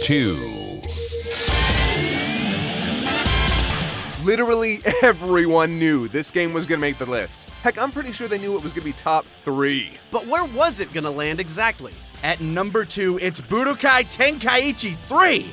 2. Literally everyone knew this game was gonna make the list. Heck, I'm pretty sure they knew it was gonna be top 3. But where was it gonna land exactly? At number 2, it's Budokai Tenkaichi 3!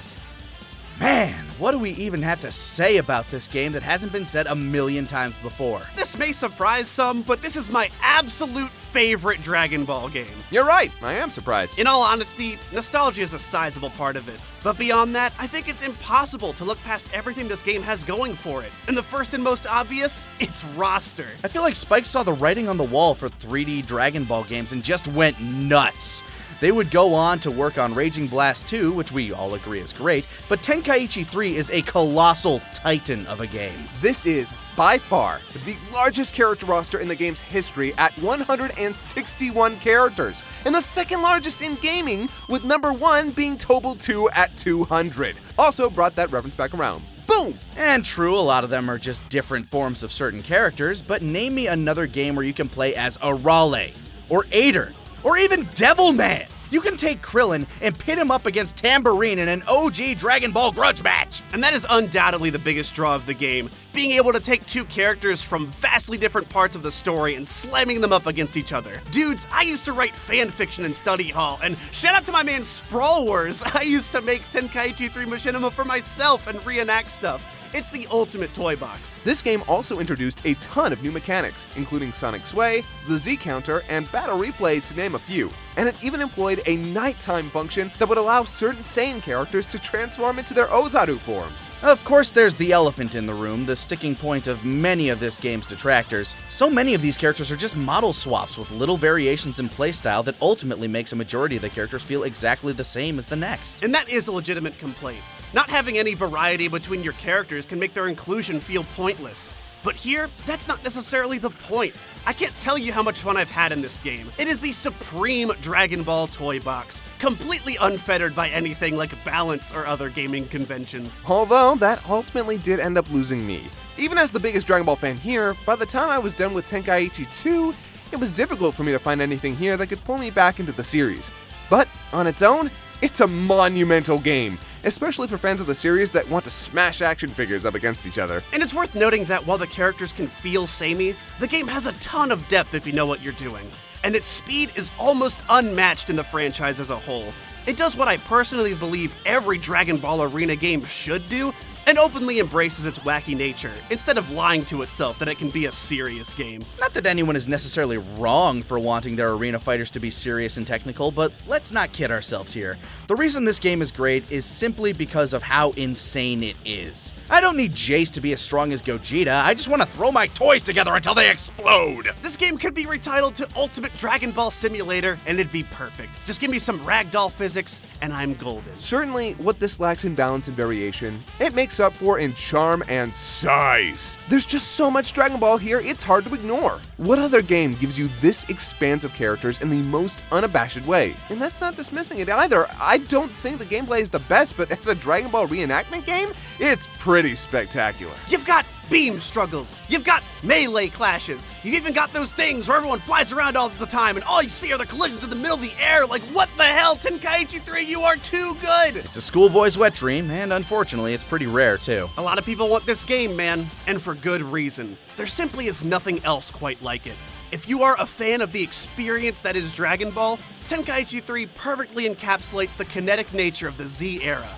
Man, what do we even have to say about this game that hasn't been said a million times before? This may surprise some, but this is my absolute favorite Dragon Ball game. You're right, I am surprised. In all honesty, nostalgia is a sizable part of it. But beyond that, I think it's impossible to look past everything this game has going for it. And the first and most obvious, its roster. I feel like Spike saw the writing on the wall for 3D Dragon Ball games and just went nuts. They would go on to work on Raging Blast 2, which we all agree is great, but Tenkaichi 3 is a colossal titan of a game. This is, by far, the largest character roster in the game's history at 161 characters, and the second largest in gaming, with number 1 being Tobal 2 at 200. Also brought that reference back around. Boom! And true, a lot of them are just different forms of certain characters, but name me another game where you can play as Arale, or Aider, or even Devilman. You can take Krillin and pit him up against Tambourine in an OG Dragon Ball grudge match. And that is undoubtedly the biggest draw of the game, being able to take two characters from vastly different parts of the story and slamming them up against each other. Dudes, I used to write fan fiction in study hall, and shout out to my man Sprawl Wars, I used to make Tenkaichi 3 Machinima for myself and reenact stuff. It's the ultimate toy box. This game also introduced a ton of new mechanics, including Sonic Sway, the Z counter, and Battle Replay, to name a few. And it even employed a nighttime function that would allow certain Saiyan characters to transform into their Ozaru forms. Of course, there's the elephant in the room, the sticking point of many of this game's detractors. So many of these characters are just model swaps with little variations in playstyle that ultimately makes a majority of the characters feel exactly the same as the next. And that is a legitimate complaint. Not having any variety between your characters can make their inclusion feel pointless. But here, that's not necessarily the point. I can't tell you how much fun I've had in this game. It is the supreme Dragon Ball toy box, completely unfettered by anything like balance or other gaming conventions. Although, that ultimately did end up losing me. Even as the biggest Dragon Ball fan here, by the time I was done with Tenkaichi 2, it was difficult for me to find anything here that could pull me back into the series. But, on its own, it's a monumental game, especially for fans of the series that want to smash action figures up against each other. And it's worth noting that while the characters can feel samey, the game has a ton of depth if you know what you're doing. And its speed is almost unmatched in the franchise as a whole. It does what I personally believe every Dragon Ball Arena game should do, and openly embraces its wacky nature, instead of lying to itself that it can be a serious game. Not that anyone is necessarily wrong for wanting their arena fighters to be serious and technical, but let's not kid ourselves here. The reason this game is great is simply because of how insane it is. I don't need Jace to be as strong as Gogeta, I just want to throw my toys together until they explode! This game could be retitled to Ultimate Dragon Ball Simulator, and it'd be perfect. Just give me some ragdoll physics, and I'm golden. Certainly, what this lacks in balance and variation, it makes up for in charm and size. There's just so much Dragon Ball here, it's hard to ignore. What other game gives you this expanse of characters in the most unabashed way? And that's not dismissing it either. I don't think the gameplay is the best, but as a Dragon Ball reenactment game, it's pretty spectacular. You've got beam struggles, you've got melee clashes, you've even got those things where everyone flies around all the time and all you see are the collisions in the middle of the air. Like, what the hell, Tenkaichi 3, you are too good! It's a schoolboy's wet dream, and unfortunately, it's pretty rare too. A lot of people want this game, man, and for good reason. There simply is nothing else quite like it. If you are a fan of the experience that is Dragon Ball, Tenkaichi 3 perfectly encapsulates the kinetic nature of the Z era.